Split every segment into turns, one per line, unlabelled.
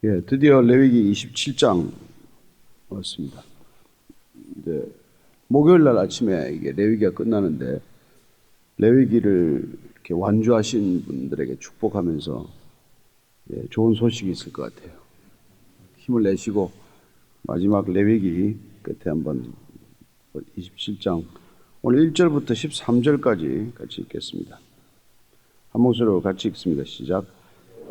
예, 드디어 레위기 27장 왔습니다. 이제 목요일 날 아침에 이게 레위기가 끝나는데 레위기를 이렇게 완주하신 분들에게 축복하면서 좋은 소식이 있을 것 같아요. 힘을 내시고 마지막 레위기 끝에 한번 27장 오늘 1절부터 13절까지 같이 읽겠습니다. 한 목소리로 같이 읽습니다. 시작.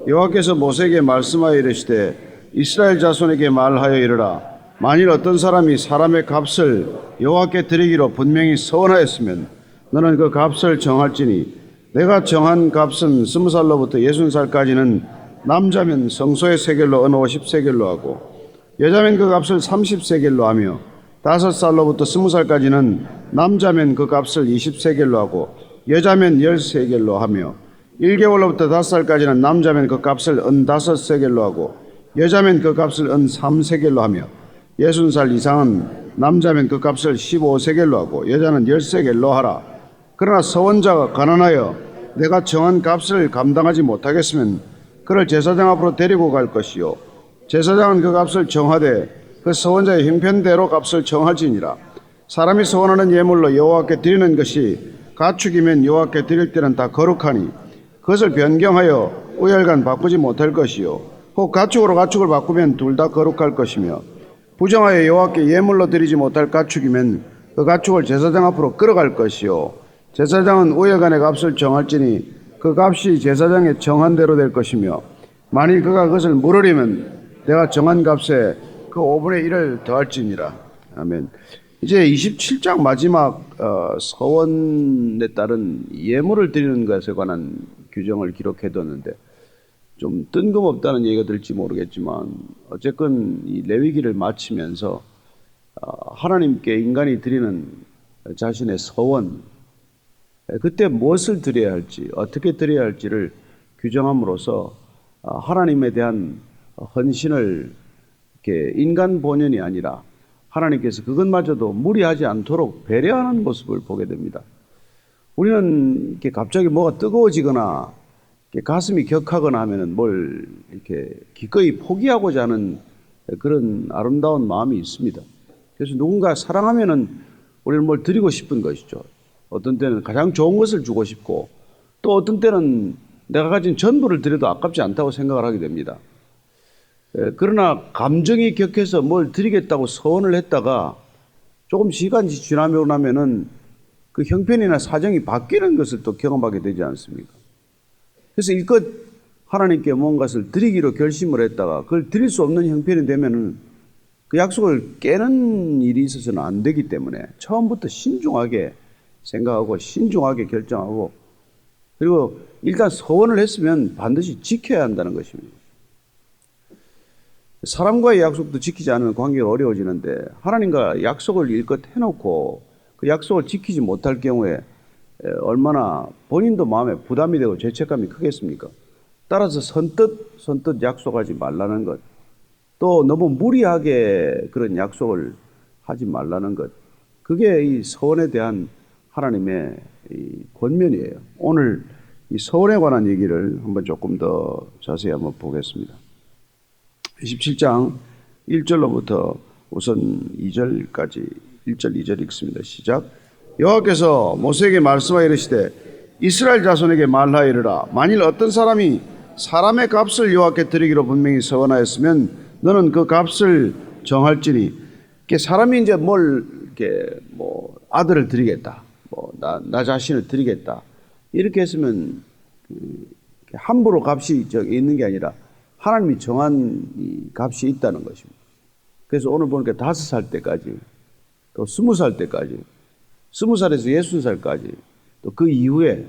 여호와께서 모세에게 말씀하여 이르시되 이스라엘 자손에게 말하여 이르라. 만일 어떤 사람이 사람의 값을 여호와께 드리기로 분명히 서원하였으면 너는 그 값을 정할지니 내가 정한 값은 20살로부터 60살까지는 남자면 성소의 세겔로 어느 50세겔로 하고 여자면 그 값을 30세겔로 하며 5살로부터 20살까지는 남자면 그 값을 20세겔로 하고 여자면 10세겔로 하며 1개월로부터 5살까지는 남자면 그 값을 은 5세겔로 하고 여자면 그 값을 은 3세겔로 하며 60살 이상은 남자면 그 값을 15세겔로 하고 여자는 10세겔로 하라. 그러나 서원자가 가난하여 내가 정한 값을 감당하지 못하겠으면 그를 제사장 앞으로 데리고 갈 것이요 제사장은 그 값을 정하되 그 서원자의 형편대로 값을 정할지니라. 사람이 서원하는 예물로 여호와께 드리는 것이 가축이면 여호와께 드릴 때는 다 거룩하니 그것을 변경하여 우열간 바꾸지 못할 것이요 혹 가축으로 가축을 바꾸면 둘 다 거룩할 것이며 부정하여 여호와께 예물로 드리지 못할 가축이면 그 가축을 제사장 앞으로 끌어갈 것이요 제사장은 우열간의 값을 정할지니 그 값이 제사장의 정한 대로 될 것이며 만일 그가 그것을 물으려면 내가 정한 값에 그 5분의 1을 더할지니라. 아멘. 이제 27장 마지막 서원에 따른 예물을 드리는 것에 관한 규정을 기록해뒀는데 좀 뜬금없다는 얘기가 들지 모르겠지만 어쨌건 이 레위기를 마치면서 하나님께 인간이 드리는 자신의 서원, 그때 무엇을 드려야 할지 어떻게 드려야 할지를 규정함으로써 하나님에 대한 헌신을 이렇게 인간 본연이 아니라 하나님께서 그것마저도 무리하지 않도록 배려하는 모습을 보게 됩니다. 우리는 이렇게 갑자기 뭐가 뜨거워지거나 이렇게 가슴이 격하거나 하면은 뭘 이렇게 기꺼이 포기하고자 하는 그런 아름다운 마음이 있습니다. 그래서 누군가 사랑하면은 우리는 뭘 드리고 싶은 것이죠. 어떤 때는 가장 좋은 것을 주고 싶고 또 어떤 때는 내가 가진 전부를 드려도 아깝지 않다고 생각을 하게 됩니다. 그러나 감정이 격해서 뭘 드리겠다고 서원을 했다가 조금 시간이 지나고 나면은 그 형편이나 사정이 바뀌는 것을 또 경험하게 되지 않습니까? 그래서 이껏 하나님께 뭔가를 드리기로 결심을 했다가 그걸 드릴 수 없는 형편이 되면은 그 약속을 깨는 일이 있어서는 안 되기 때문에 처음부터 신중하게 생각하고 신중하게 결정하고 그리고 일단 서원을 했으면 반드시 지켜야 한다는 것입니다. 사람과의 약속도 지키지 않으면 관계가 어려워지는데 하나님과 약속을 일껏 해놓고 그 약속을 지키지 못할 경우에 얼마나 본인도 마음에 부담이 되고 죄책감이 크겠습니까? 따라서 선뜻 약속하지 말라는 것, 또 너무 무리하게 그런 약속을 하지 말라는 것, 그게 이 서원에 대한 하나님의 이 권면이에요. 오늘 이 서원에 관한 얘기를 한번 조금 더 자세히 한번 보겠습니다. 27장 1절로부터 우선 2절까지 1절 2절 읽습니다. 시작. 여호와께서 모세에게 말씀하여 이르시되 이스라엘 자손에게 말하여 이르라. 만일 어떤 사람이 사람의 값을 여호와께 드리기로 분명히 서원하였으면 너는 그 값을 정할지니 사람이 이제 뭘 이렇게 뭐 아들을 드리겠다, 뭐 나 자신을 드리겠다 이렇게 했으면 함부로 값이 있는 게 아니라 하나님이 정한 이 값이 있다는 것입니다. 그래서 오늘 보니까 5살 때까지 또 20살 때까지 20살에서 60살까지 또 그 이후에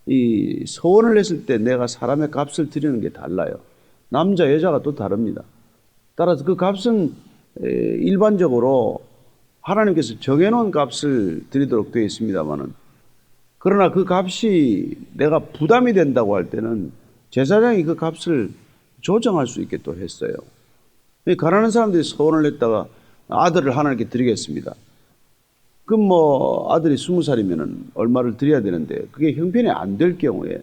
이 서원을 했을 때 내가 사람의 값을 드리는 게 달라요. 남자 여자가 또 다릅니다. 따라서 그 값은 일반적으로 하나님께서 정해놓은 값을 드리도록 되어 있습니다만은 그러나 그 값이 내가 부담이 된다고 할 때는 제사장이 그 값을 조정할 수 있게 또 했어요. 가난한 사람들이 서원을 했다가 아들을 하나님께 드리겠습니다. 그럼 뭐 아들이 20살이면 얼마를 드려야 되는데 그게 형편이 안 될 경우에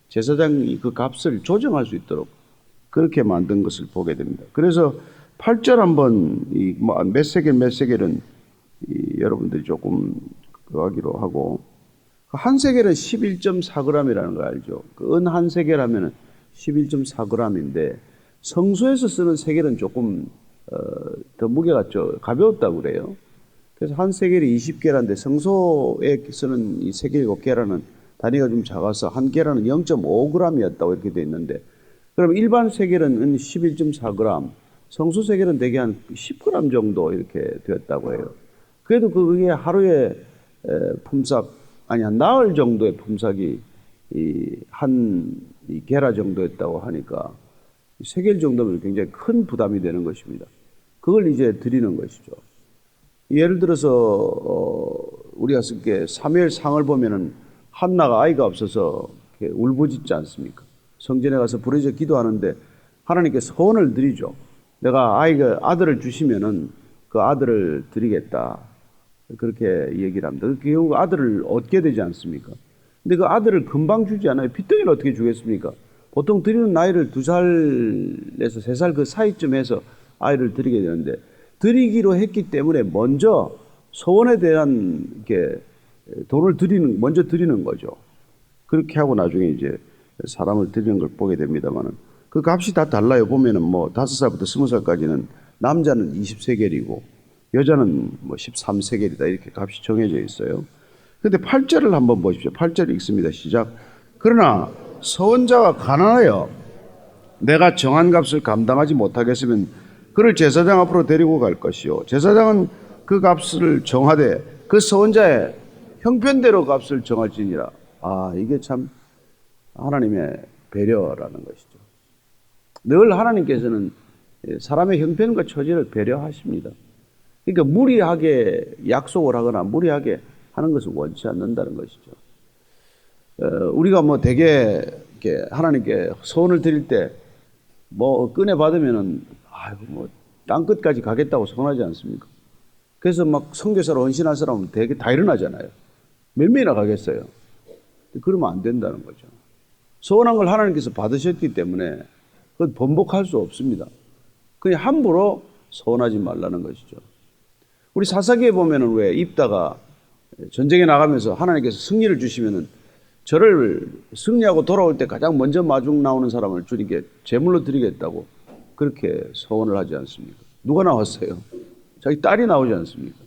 제사장이 그 값을 조정할 수 있도록 그렇게 만든 것을 보게 됩니다. 그래서 8절 한번 몇 세겔은 여러분들이 조금 그거 하기로 하고, 한 세겔은 11.4g이라는 거 알죠? 은 한 세겔 하면은 11.4g인데 성소에서 쓰는 세겔은 조금 더 무게가 좀 가벼웠다고 그래요. 그래서 한 세겔이 20계란인데 성소에 쓰는 이 세겔 계란은 단위가 좀 작아서 한 계란은 0.5g이었다고 이렇게 돼 있는데, 그럼 일반 세겔은 11.4g, 성소 세겔은 대개 한 10g 정도 이렇게 되었다고 해요. 그래도 그게 하루에 품삯, 아니 한 나흘 정도의 품삯이 이 게라 정도였다고 하니까 세겔 정도면 굉장히 큰 부담이 되는 것입니다. 그걸 이제 드리는 것이죠. 예를 들어서 우리가 쓸게 사무엘상을 보면은 한나가 아이가 없어서 울부짖지 않습니까? 성전에 가서 부르짖어 기도하는데 하나님께 소원을 드리죠. 내가 아들을 주시면은 그 아들을 드리겠다. 그렇게 얘기를 합니다. 결국 아들을 얻게 되지 않습니까? 근데 그 아들을 금방 주지 않아요. 핏덩이를 어떻게 주겠습니까? 보통 드리는 나이를 2살에서 3살 그 사이쯤 해서 아이를 드리게 되는데, 드리기로 했기 때문에 먼저 소원에 대한 돈을 먼저 드리는 거죠. 그렇게 하고 나중에 이제 사람을 드리는 걸 보게 됩니다만은, 그 값이 다 달라요. 보면은 뭐 5살부터 20살까지는 남자는 20세겔이고 여자는 뭐 13세겔이다 이렇게 값이 정해져 있어요. 근데 8절을 한번 보십시오. 8절 읽습니다. 시작. 그러나 서원자가 가난하여 내가 정한 값을 감당하지 못하겠으면 그를 제사장 앞으로 데리고 갈 것이요, 제사장은 그 값을 정하되 그 서원자의 형편대로 값을 정할지니라. 이게 참 하나님의 배려라는 것이죠. 늘 하나님께서는 사람의 형편과 처지를 배려하십니다. 그러니까 무리하게 약속을 하거나 무리하게 하는 것을 원치 않는다는 것이죠. 우리가 뭐 되게 하나님께 소원을 드릴 때 뭐 끈에 받으면은 뭐 땅끝까지 가겠다고 소원하지 않습니까? 그래서 막 선교사로 헌신할 사람은 되게 다 일어나잖아요. 몇 명이나 가겠어요. 그러면 안 된다는 거죠. 소원한 걸 하나님께서 받으셨기 때문에 그건 번복할 수 없습니다. 그냥 함부로 소원하지 말라는 것이죠. 우리 사사기에 보면은 왜 입다가 전쟁에 나가면서 하나님께서 승리를 주시면은 저를 승리하고 돌아올 때 가장 먼저 마중 나오는 사람을 주님께 제물로 드리겠다고 그렇게 소원을 하지 않습니까? 누가 나왔어요? 자기 딸이 나오지 않습니까?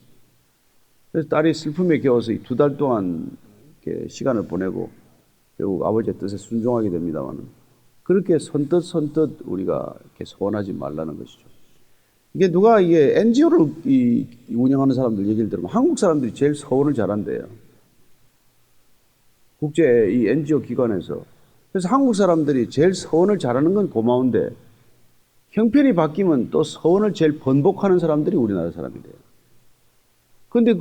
그래서 딸이 슬픔에 겨워서 2달 동안 이렇게 시간을 보내고 결국 아버지의 뜻에 순종하게 됩니다만, 그렇게 선뜻 우리가 이렇게 소원하지 말라는 것이죠. 이게 NGO를 운영하는 사람들 얘기를 들으면 한국 사람들이 제일 소원을 잘한대요. 국제 이 NGO 기관에서. 그래서 한국 사람들이 제일 소원을 잘하는 건 고마운데 형편이 바뀌면 또 소원을 제일 번복하는 사람들이 우리나라 사람이래요. 그런데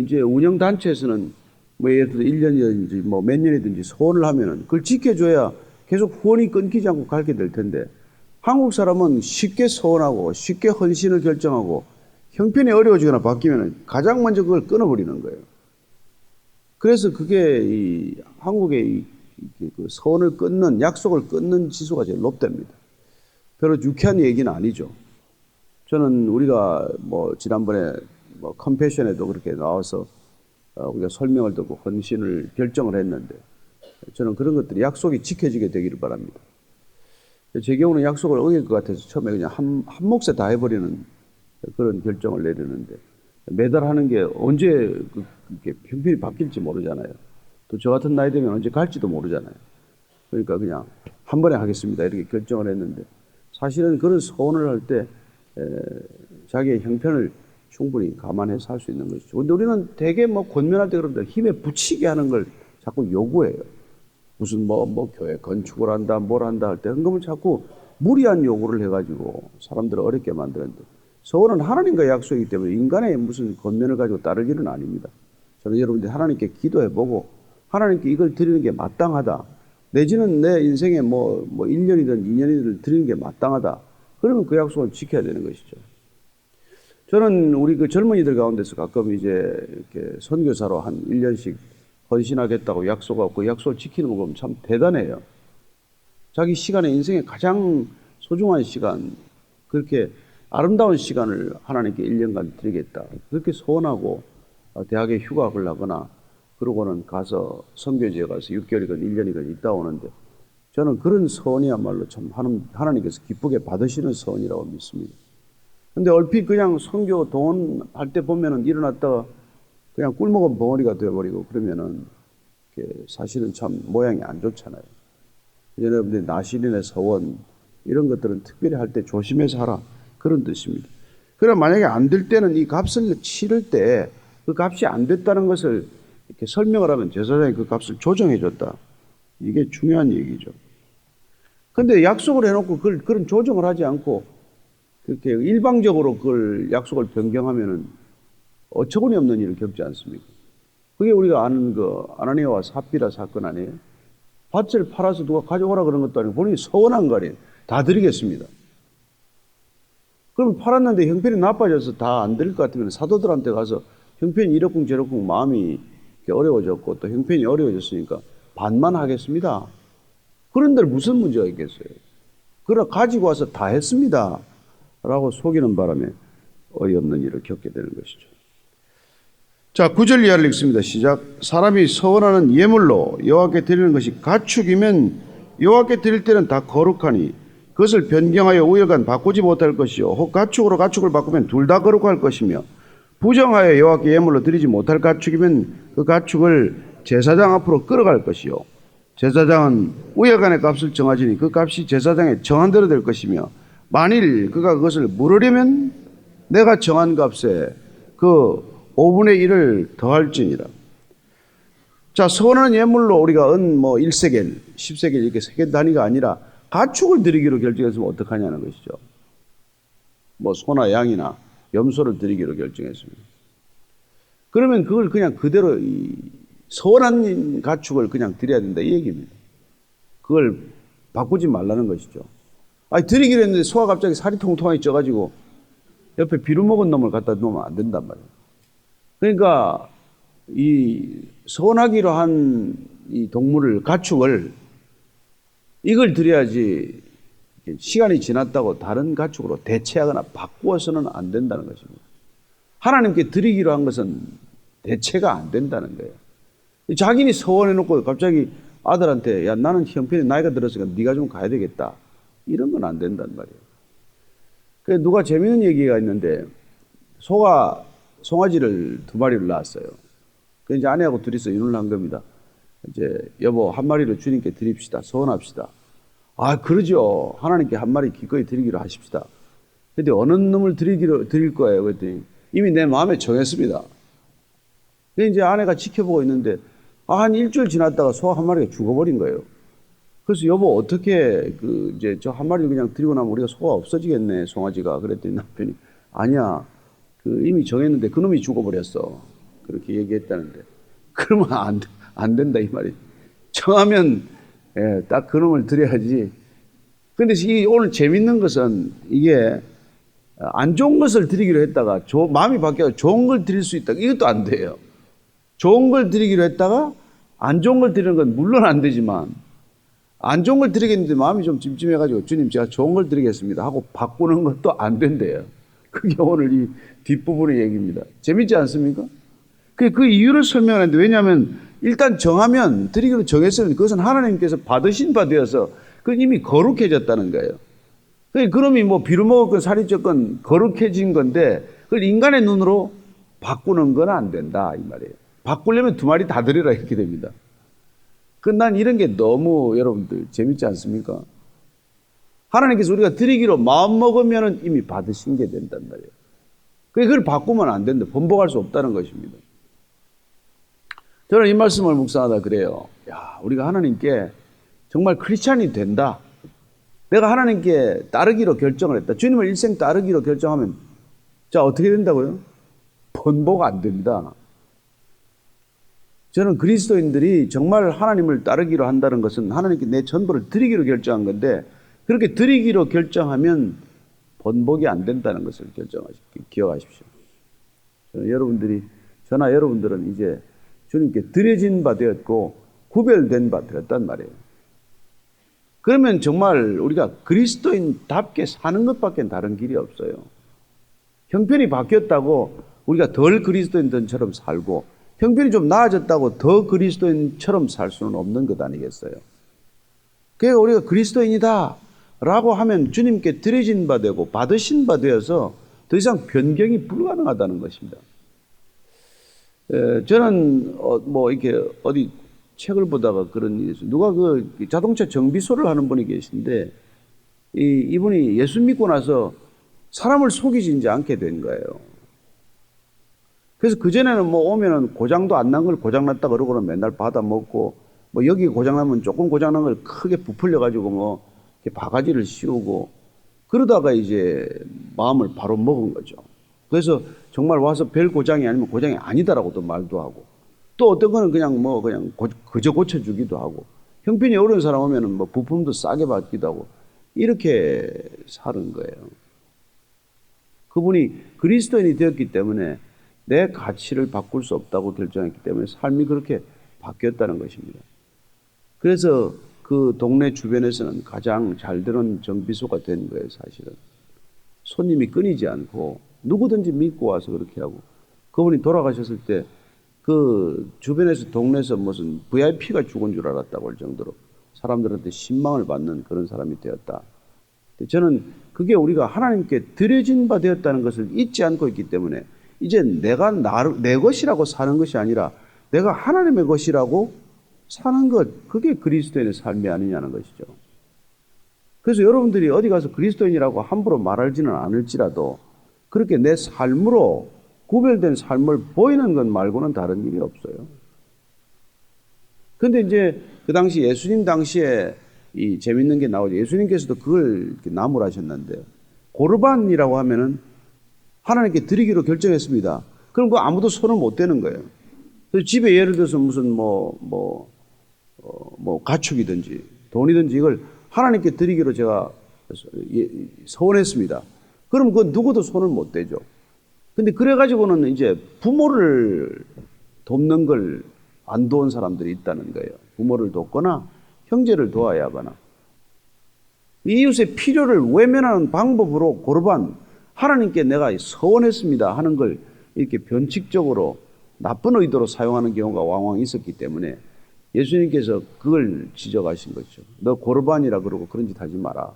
이제 운영단체에서는 뭐 예를 들어 1년이든지 뭐 몇 년이든지 소원을 하면은 그걸 지켜줘야 계속 후원이 끊기지 않고 가게 될 텐데, 한국 사람은 쉽게 소원하고 쉽게 헌신을 결정하고 형편이 어려워지거나 바뀌면 가장 먼저 그걸 끊어버리는 거예요. 그래서 그게 한국의 그 소원을 끊는, 약속을 끊는 지수가 제일 높답니다. 별로 유쾌한 얘기는 아니죠. 저는 우리가 뭐 지난번에 뭐 컴패션에도 그렇게 나와서 우리가 설명을 듣고 헌신을 결정을 했는데, 저는 그런 것들이 약속이 지켜지게 되기를 바랍니다. 제 경우는 약속을 어길 것 같아서 처음에 그냥 한 몫에 다 해버리는 그런 결정을 내리는데, 매달 하는 게 언제 형편이 바뀔지 모르잖아요. 또 저 같은 나이 되면 언제 갈지도 모르잖아요. 그러니까 그냥 한 번에 하겠습니다 이렇게 결정을 했는데, 사실은 그런 소원을 할 때 자기의 형편을 충분히 감안해서 할 수 있는 것이죠. 근데 우리는 되게 뭐 권면할 때 그런데 힘에 부치게 하는 걸 자꾸 요구해요. 무슨 교회 건축을 한다, 뭘 한다 할 때 헌금을 자꾸 무리한 요구를 해가지고 사람들을 어렵게 만드는데, 소원은 하나님과의 약속이기 때문에 인간의 무슨 권면을 가지고 따를 일은 아닙니다. 저는 여러분들이 하나님께 기도해보고 하나님께 이걸 드리는 게 마땅하다, 내지는 내 인생에 뭐 1년이든 2년이든 드리는 게 마땅하다, 그러면 그 약속을 지켜야 되는 것이죠. 저는 우리 그 젊은이들 가운데서 가끔 이제 이렇게 선교사로 한 1년씩 헌신하겠다고 약속하고 그 약속을 지키는 거 보면 참 대단해요. 자기 시간에 인생의 가장 소중한 시간, 그렇게 아름다운 시간을 하나님께 1년간 드리겠다. 그렇게 소원하고 대학에 휴학을 하거나 그러고는 가서 선교지에 가서 6개월이건 1년이건 있다 오는데 저는 그런 소원이야말로 참 하나님께서 기쁘게 받으시는 소원이라고 믿습니다. 근데 얼핏 그냥 선교 동원할 때 보면은 일어났다가 그냥 꿀먹은 벙어리가 되어버리고 그러면은 사실은 참 모양이 안 좋잖아요. 여러분들 나시린의 서원 이런 것들은 특별히 할 때 조심해서 하라 그런 뜻입니다. 그럼 만약에 안 될 때는 이 값을 치를 때 그 값이 안 됐다는 것을 이렇게 설명을 하면 제사장이 그 값을 조정해 줬다. 이게 중요한 얘기죠. 근데 약속을 해놓고 그런 조정을 하지 않고 그렇게 일방적으로 그걸 약속을 변경하면은 어처구니 없는 일을 겪지 않습니까? 그게 우리가 아는 그 아나니아와 삽비라 사건 아니에요? 밭을 팔아서 누가 가져오라 그런 것도 아니고 본인이 서원한 거 아니에요? 다 드리겠습니다. 그럼 팔았는데 형편이 나빠져서 다 안 드릴 것 같으면 사도들한테 가서 형편이 이렇쿵 저렇쿵 마음이 어려워졌고 또 형편이 어려워졌으니까 반만 하겠습니다. 그런데 무슨 문제가 있겠어요? 그러나 가지고 와서 다 했습니다. 라고 속이는 바람에 어이없는 일을 겪게 되는 것이죠. 자, 9절 이하를 읽습니다. 시작. 사람이 서원하는 예물로 여호와께 드리는 것이 가축이면 여호와께 드릴 때는 다 거룩하니 그것을 변경하여 우열간 바꾸지 못할 것이요 혹 가축으로 가축을 바꾸면 둘 다 거룩할 것이며 부정하여 여호와께 예물로 드리지 못할 가축이면 그 가축을 제사장 앞으로 끌어갈 것이요 제사장은 우열간의 값을 정하지니 그 값이 제사장의 정한 대로 될 것이며 만일 그가 그것을 물으려면 내가 정한 값에 그 5분의 1을 더할지니라. 자, 서원하는 예물로 우리가 1세겔, 10세겔 이렇게 세겔 단위가 아니라 가축을 드리기로 결정했으면 어떡하냐는 것이죠. 소나 양이나 염소를 드리기로 결정했습니다. 그러면 그걸 그냥 그대로 서원한 가축을 그냥 드려야 된다 이 얘기입니다. 그걸 바꾸지 말라는 것이죠. 아니 드리기로 했는데 소가 갑자기 살이 통통하게 쪄가지고 옆에 비루 먹은 놈을 갖다 놓으면 안 된단 말이에요. 그러니까 이 서원하기로 한 이 동물을 가축을 이걸 드려야지 시간이 지났다고 다른 가축으로 대체하거나 바꾸어서는 안 된다는 것입니다. 하나님께 드리기로 한 것은 대체가 안 된다는 거예요. 자기는 서원해놓고 갑자기 아들한테 야 나는 형편이 나이가 들었으니까 네가 좀 가야 되겠다. 이런 건 안 된단 말이에요. 그래서 누가 재미있는 얘기가 있는데 소가 송아지를 2마리를 낳았어요. 그래서 이제 아내하고 둘이서 의논을 한 겁니다. 이제 여보 한 마리를 주님께 드립시다. 서원합시다. 아 그러죠. 하나님께 한 마리 기꺼이 드리기로 하십시다. 근데 어느 놈을 드릴 거예요? 그랬더니 이미 내 마음에 정했습니다. 근데 이제 아내가 지켜보고 있는데 한 일주일 지났다가 소 한 마리가 죽어버린 거예요. 그래서 여보 어떻게 이제 저 한 마리를 그냥 드리고 나면 우리가 소가 없어지겠네 송아지가. 그랬더니 남편이 아니야 이미 정했는데 그놈이 죽어버렸어. 그렇게 얘기했다는데 그러면 안 된다 이 말이에요. 정하면 딱 그놈을 드려야지. 근데 오늘 재밌는 것은 이게 안 좋은 것을 드리기로 했다가 마음이 바뀌어서 좋은 걸 드릴 수 있다. 이것도 안 돼요. 좋은 걸 드리기로 했다가 안 좋은 걸 드리는 건 물론 안 되지만 안 좋은 걸 드리겠는데 마음이 좀 찜찜해가지고 주님 제가 좋은 걸 드리겠습니다 하고 바꾸는 것도 안 된대요. 그게 오늘 이 뒷부분의 얘기입니다. 재밌지 않습니까? 그 이유를 설명하는데 왜냐하면 일단 정하면 드리기로 정했으면 그것은 하나님께서 받으신 바 되어서 그건 이미 거룩해졌다는 거예요. 그놈이 비루 먹었건 살이 쪘건 거룩해진 건데 그걸 인간의 눈으로 바꾸는 건 안 된다 이 말이에요. 바꾸려면 2마리 다 드리라 이렇게 됩니다. 난 이런 게 너무 여러분들 재밌지 않습니까? 하나님께서 우리가 드리기로 마음먹으면 이미 받으신 게 된단 말이에요. 그걸 바꾸면 안 된다. 번복할 수 없다는 것입니다. 저는 이 말씀을 묵상하다 그래요. 야, 우리가 하나님께 정말 크리스찬이 된다. 내가 하나님께 따르기로 결정을 했다. 주님을 일생 따르기로 결정하면 자 어떻게 된다고요? 번복 안 됩니다. 저는 그리스도인들이 정말 하나님을 따르기로 한다는 것은 하나님께 내 전부를 드리기로 결정한 건데 그렇게 드리기로 결정하면 번복이 안 된다는 것을 기억하십시오. 저나 여러분들은 이제 주님께 드려진 바 되었고 구별된 바 되었단 말이에요. 그러면 정말 우리가 그리스도인답게 사는 것밖에 다른 길이 없어요. 형편이 바뀌었다고 우리가 덜 그리스도인들처럼 살고, 형편이 좀 나아졌다고 더 그리스도인처럼 살 수는 없는 것 아니겠어요? 그러니까 우리가 그리스도인이다 라고 하면 주님께 드려진 바 되고 받으신 바 되어서 더 이상 변경이 불가능하다는 것입니다. 저는 뭐 이렇게 어디 책을 보다가 그런 일이 있어요. 누가 그 자동차 정비소를 하는 분이 계신데, 이분이 예수 믿고 나서 사람을 속이지 이제 않게 된 거예요. 그래서 그전에는 뭐 오면은 고장도 안 난 걸 고장났다 그러고는 맨날 받아 먹고, 뭐 여기 고장나면 조금 고장난 걸 크게 부풀려가지고 뭐 이렇게 바가지를 씌우고, 그러다가 이제 마음을 바로 먹은 거죠. 그래서 정말 와서 별 고장이 아니면 고장이 아니다라고도 말도 하고, 또 어떤 거는 그냥 그저 고쳐주기도 하고, 형편이 어려운 사람 오면은 뭐 부품도 싸게 받기도 하고, 이렇게 사는 거예요. 그분이 그리스도인이 되었기 때문에 내 가치를 바꿀 수 없다고 결정했기 때문에 삶이 그렇게 바뀌었다는 것입니다. 그래서 그 동네 주변에서는 가장 잘 되는 정비소가 된 거예요, 사실은. 손님이 끊이지 않고 누구든지 믿고 와서 그렇게 하고, 그분이 돌아가셨을 때 그 주변에서 동네에서 무슨 VIP가 죽은 줄 알았다고 할 정도로 사람들한테 신망을 받는 그런 사람이 되었다. 저는 그게 우리가 하나님께 드려진 바 되었다는 것을 잊지 않고 있기 때문에 이제 내가 내 것이라고 사는 것이 아니라 내가 하나님의 것이라고 사는 것, 그게 그리스도인의 삶이 아니냐는 것이죠. 그래서 여러분들이 어디 가서 그리스도인이라고 함부로 말하지는 않을지라도 그렇게 내 삶으로 구별된 삶을 보이는 것 말고는 다른 일이 없어요. 그런데 이제 그 당시 예수님 당시에 이 재밌는 게 나오죠. 예수님께서도 그걸 이렇게 나무라셨는데, 고르반이라고 하면은 하나님께 드리기로 결정했습니다. 그럼 그 아무도 손을 못 대는 거예요. 그래서 집에 예를 들어서 무슨 가축이든지 돈이든지 이걸 하나님께 드리기로 제가 서원했습니다. 그럼 그 누구도 손을 못 대죠. 근데 그래가지고는 이제 부모를 돕는 걸 안 도운 사람들이 있다는 거예요. 부모를 돕거나 형제를 도와야 하거나. 이웃의 필요를 외면하는 방법으로 고르반, 하나님께 내가 서원했습니다 하는 걸 이렇게 변칙적으로 나쁜 의도로 사용하는 경우가 왕왕 있었기 때문에 예수님께서 그걸 지적하신 거죠. 너 고르반이라 그러고 그런 짓 하지 마라.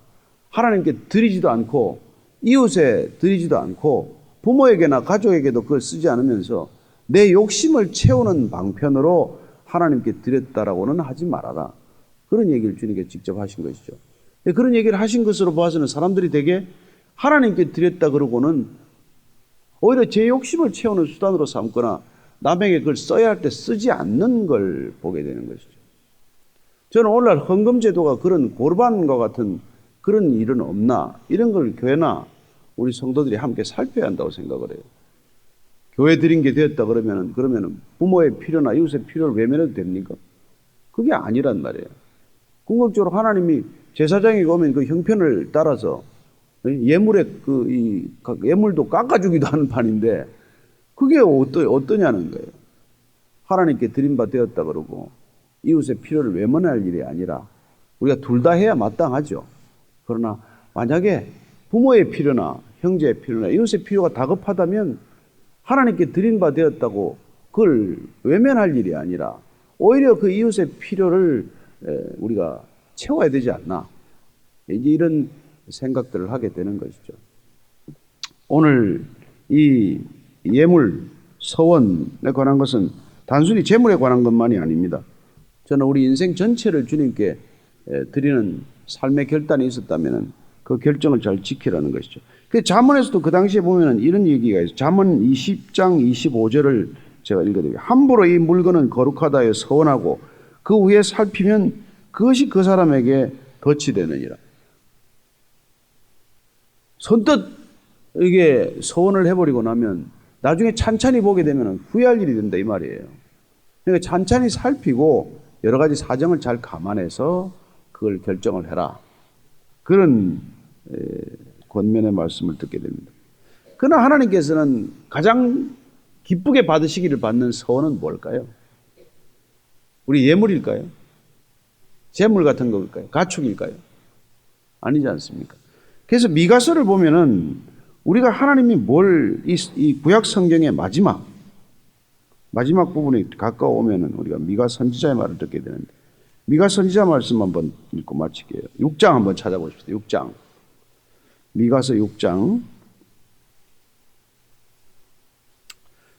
하나님께 드리지도 않고 이웃에 드리지도 않고 부모에게나 가족에게도 그걸 쓰지 않으면서 내 욕심을 채우는 방편으로 하나님께 드렸다라고는 하지 말아라. 그런 얘기를 주님께 직접 하신 것이죠. 그런 얘기를 하신 것으로 봐서는 사람들이 되게 하나님께 드렸다 그러고는 오히려 제 욕심을 채우는 수단으로 삼거나 남에게 그걸 써야 할 때 쓰지 않는 걸 보게 되는 것이죠. 저는 오늘날 헌금 제도가 그런 고르반과 같은 그런 일은 없나, 이런 걸 교회나 우리 성도들이 함께 살펴야 한다고 생각을 해요. 교회 드린 게 되었다 그러면은 부모의 필요나 이웃의 필요를 외면해도 됩니까? 그게 아니란 말이에요. 궁극적으로 하나님이 제사장이 오면 그 형편을 따라서 예물도 깎아주기도 하는 판인데 그게 어떠냐는 거예요. 하나님께 드린 바 되었다 그러고 이웃의 필요를 외면할 일이 아니라 우리가 둘 다 해야 마땅하죠. 그러나 만약에 부모의 필요나 형제의 필요나 이웃의 필요가 다급하다면 하나님께 드린 바 되었다고 그걸 외면할 일이 아니라 오히려 그 이웃의 필요를 우리가 채워야 되지 않나, 이제 이런 생각들을 하게 되는 것이죠. 오늘 이 예물, 서원에 관한 것은 단순히 재물에 관한 것만이 아닙니다. 저는 우리 인생 전체를 주님께 드리는 삶의 결단이 있었다면 그 결정을 잘 지키라는 것이죠. 그 잠언에서도 그 당시에 보면 이런 얘기가 있어요. 잠언 20장 25절을 제가 읽어드릴게요. 함부로 이 물건은 거룩하다 하여 서원하고 그 후에 살피면 그것이 그 사람에게 덫이 되느니라. 선뜻 이게 서원을 해버리고 나면 나중에 찬찬히 보게 되면 후회할 일이 된다 이 말이에요. 그러니까 찬찬히 살피고 여러 가지 사정을 잘 감안해서 그걸 결정을 해라. 그런 권면의 말씀을 듣게 됩니다. 그러나 하나님께서는 가장 기쁘게 받으시기를 받는 서원은 뭘까요? 우리 예물일까요? 재물 같은 걸까요? 가축일까요? 아니지 않습니까? 그래서 미가서를 보면은 우리가 하나님이 이 구약 성경의 마지막 부분에 가까워오면은 우리가 미가 선지자의 말을 듣게 되는데, 미가 선지자 말씀 한번 읽고 마칠게요. 6장 한번 찾아보십시오. 6장. 미가서 6장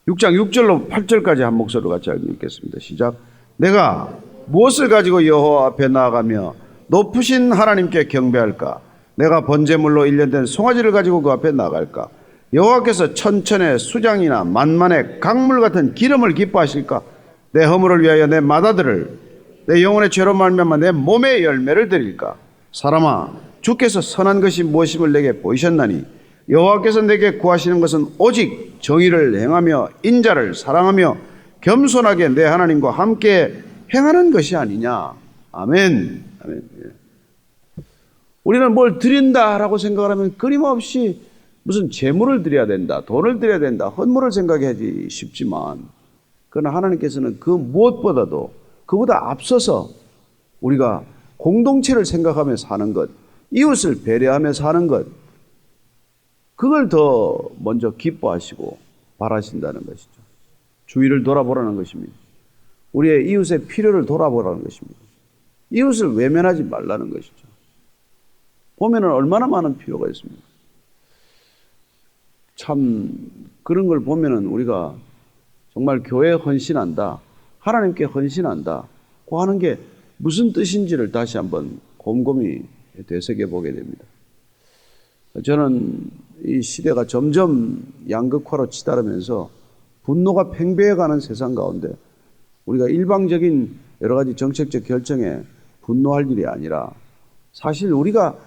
6절로 8절까지 한 목소리로 같이 읽겠습니다. 시작. 내가 무엇을 가지고 여호와 앞에 나아가며 높으신 하나님께 경배할까? 내가 번제물로 일련된 송아지를 가지고 그 앞에 나갈까? 여호와께서 천천의 수장이나 만만의 강물 같은 기름을 기뻐하실까? 내 허물을 위하여 내 맏아들을, 내 영혼의 죄로 말미암아 내 몸의 열매를 드릴까? 사람아, 주께서 선한 것이 무엇임을 내게 보이셨나니 여호와께서 내게 구하시는 것은 오직 정의를 행하며 인자를 사랑하며 겸손하게 내 하나님과 함께 행하는 것이 아니냐. 아멘. 아멘. 우리는 뭘 드린다라고 생각을 하면 끊임없이 무슨 재물을 드려야 된다, 돈을 드려야 된다, 헌물을 생각하기 쉽지만, 그러나 하나님께서는 그 무엇보다도, 그보다 앞서서 우리가 공동체를 생각하며 사는 것, 이웃을 배려하며 사는 것, 그걸 더 먼저 기뻐하시고 바라신다는 것이죠. 주위를 돌아보라는 것입니다. 우리의 이웃의 필요를 돌아보라는 것입니다. 이웃을 외면하지 말라는 것이죠. 보면은 얼마나 많은 필요가 있습니까? 참 그런 걸 보면은 우리가 정말 교회에 헌신한다, 하나님께 헌신한다 고 하는 게 무슨 뜻인지를 다시 한번 곰곰이 되새겨보게 됩니다. 저는 이 시대가 점점 양극화로 치달으면서 분노가 팽배해가는 세상 가운데 우리가 일방적인 여러 가지 정책적 결정에 분노할 일이 아니라, 사실 우리가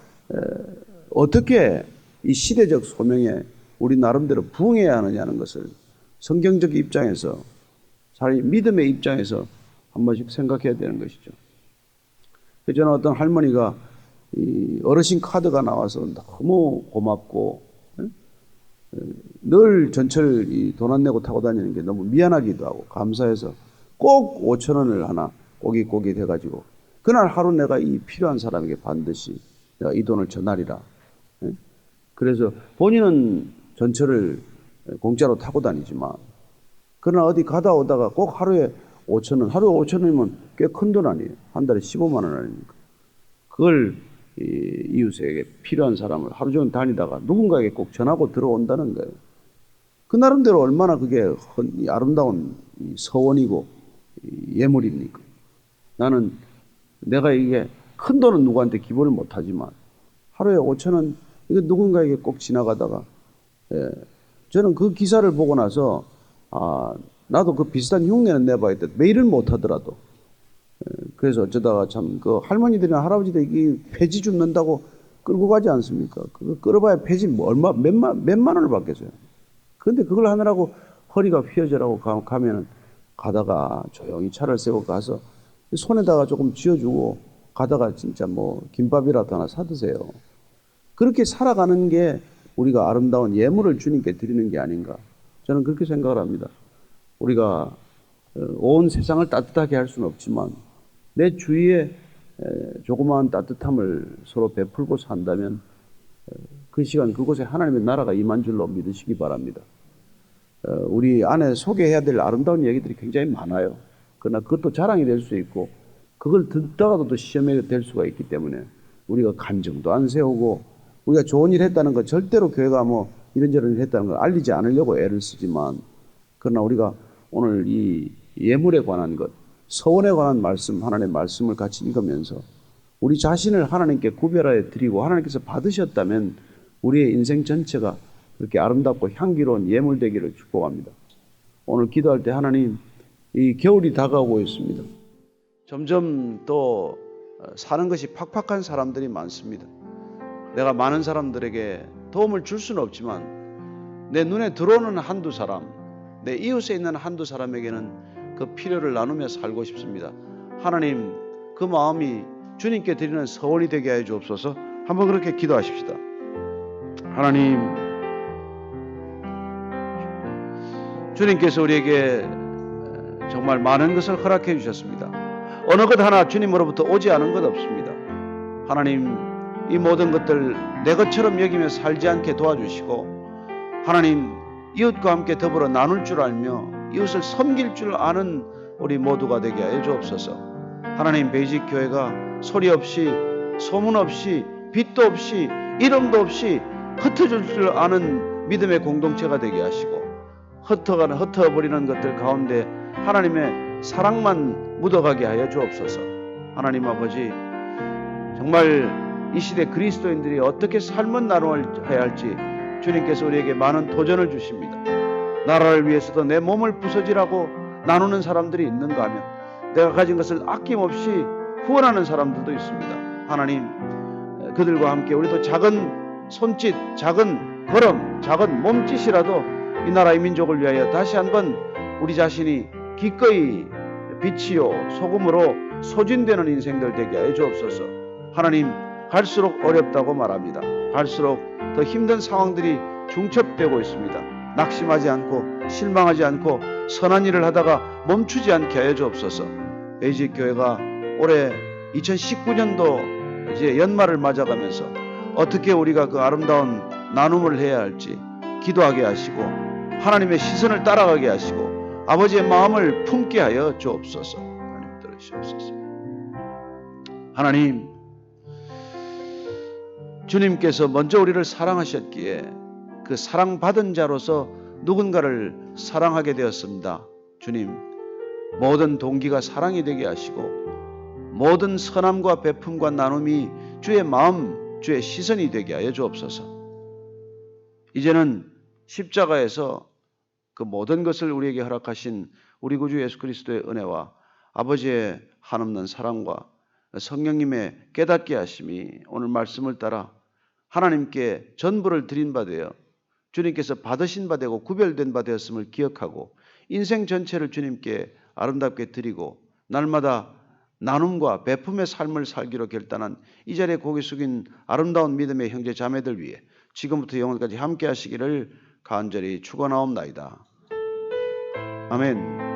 어떻게 이 시대적 소명에 우리 나름대로 부응해야 하느냐는 것을 성경적 입장에서, 차라리 믿음의 입장에서 한 번씩 생각해야 되는 것이죠. 저는 어떤 할머니가 이 어르신 카드가 나와서 너무 고맙고 늘 전철 돈 안 내고 타고 다니는 게 너무 미안하기도 하고 감사해서 꼭 5천 원을 하나 꼬깃꼬깃 해가지고 그날 하루 내가 이 필요한 사람에게 반드시 내가 이 돈을 전하리라. 그래서 본인은 전철을 공짜로 타고 다니지만 그러나 어디 가다 오다가 꼭 하루에 5천 원, 하루에 5천 원이면 꽤 큰 돈 아니에요. 한 달에 15만 원 아닙니까? 그걸 이웃에게 필요한 사람을 하루 종일 다니다가 누군가에게 꼭 전하고 들어온다는 거예요. 그 나름대로 얼마나 그게 아름다운 서원이고 예물입니까? 나는 내가 이게 큰 돈은 누구한테 기부를 못하지만 하루에 5천 원 이거 누군가에게 꼭 지나가다가 저는 그 기사를 보고 나서 나도 그 비슷한 흉내는 내봐야겠다. 매일은 못하더라도. 그래서 어쩌다가 참 그 할머니들이나 할아버지들이 폐지 줍는다고 끌고 가지 않습니까? 그거 끌어봐야 폐지 몇만 원을 받겠어요. 그런데 그걸 하느라고 허리가 휘어져라고 가면은 가다가 조용히 차를 세우고 가서 손에다가 조금 쥐어주고 가다가 진짜 뭐 김밥이라도 하나 사드세요. 그렇게 살아가는 게 우리가 아름다운 예물을 주님께 드리는 게 아닌가. 저는 그렇게 생각을 합니다. 우리가 온 세상을 따뜻하게 할 수는 없지만 내 주위에 조그마한 따뜻함을 서로 베풀고 산다면 그 시간 그곳에 하나님의 나라가 임한 줄로 믿으시기 바랍니다. 우리 안에 소개해야 될 아름다운 얘기들이 굉장히 많아요. 그러나 그것도 자랑이 될 수 있고 그걸 듣다가도 또 시험에 될 수가 있기 때문에 우리가 간증도 안 세우고 우리가 좋은 일 했다는 거 절대로 교회가 뭐 이런저런 일 했다는 걸 알리지 않으려고 애를 쓰지만, 그러나 우리가 오늘 이 예물에 관한 것, 서원에 관한 말씀, 하나님의 말씀을 같이 읽으면서 우리 자신을 하나님께 구별하여 드리고 하나님께서 받으셨다면 우리의 인생 전체가 그렇게 아름답고 향기로운 예물 되기를 축복합니다. 오늘 기도할 때 하나님, 이 겨울이 다가오고 있습니다. 점점 또 사는 것이 팍팍한 사람들이 많습니다. 내가 많은 사람들에게 도움을 줄 수는 없지만 내 눈에 들어오는 한두 사람, 내 이웃에 있는 한두 사람에게는 그 필요를 나누며 살고 싶습니다. 하나님, 그 마음이 주님께 드리는 서원이 되게 하여 주옵소서. 한번 그렇게 기도하십시다. 하나님, 주님께서 우리에게 정말 많은 것을 허락해 주셨습니다. 어느 것 하나 주님으로부터 오지 않은 것 없습니다. 하나님, 이 모든 것들 내 것처럼 여기며 살지 않게 도와주시고, 하나님, 이웃과 함께 더불어 나눌 줄 알며 이웃을 섬길 줄 아는 우리 모두가 되게 하여 주옵소서. 하나님, 베이직 교회가 소리 없이, 소문 없이, 빛도 없이, 이름도 없이 흩어질 줄 아는 믿음의 공동체가 되게 하시고, 흩어버리는 것들 가운데 하나님의 사랑만 묻어가게 하여 주옵소서. 하나님 아버지, 정말 이 시대 그리스도인들이 어떻게 삶을 나눠야 할지 주님께서 우리에게 많은 도전을 주십니다. 나라를 위해서도 내 몸을 부서지라고 나누는 사람들이 있는가 하면 내가 가진 것을 아낌없이 후원하는 사람들도 있습니다. 하나님, 그들과 함께 우리도 작은 손짓, 작은 걸음, 작은 몸짓이라도 이 나라의 민족을 위하여 다시 한번 우리 자신이 기꺼이 빛이요 소금으로 소진되는 인생들 되게 해 주옵소서. 하나님, 갈수록 어렵다고 말합니다. 갈수록 더 힘든 상황들이 중첩되고 있습니다. 낙심하지 않고 실망하지 않고 선한 일을 하다가 멈추지 않게 하여 주옵소서. 베이직 교회가 올해 2019년도 이제 연말을 맞아가면서 어떻게 우리가 그 아름다운 나눔을 해야 할지 기도하게 하시고, 하나님의 시선을 따라가게 하시고, 아버지의 마음을 품게 하여 주옵소서. 하나님 들으시옵소서. 하나님, 주님께서 먼저 우리를 사랑하셨기에 그 사랑받은 자로서 누군가를 사랑하게 되었습니다. 주님, 모든 동기가 사랑이 되게 하시고 모든 선함과 베품과 나눔이 주의 마음, 주의 시선이 되게 하여 주옵소서. 이제는 십자가에서 그 모든 것을 우리에게 허락하신 우리 구주 예수 그리스도의 은혜와 아버지의 한없는 사랑과 성령님의 깨닫게 하심이 오늘 말씀을 따라 하나님께 전부를 드린 바 되어 주님께서 받으신 바 되고 구별된 바 되었음을 기억하고 인생 전체를 주님께 아름답게 드리고 날마다 나눔과 베품의 삶을 살기로 결단한 이 자리에 고개 숙인 아름다운 믿음의 형제 자매들 위해 지금부터 영원까지 함께 하시기를 간절히 축원하옵나이다. 아멘.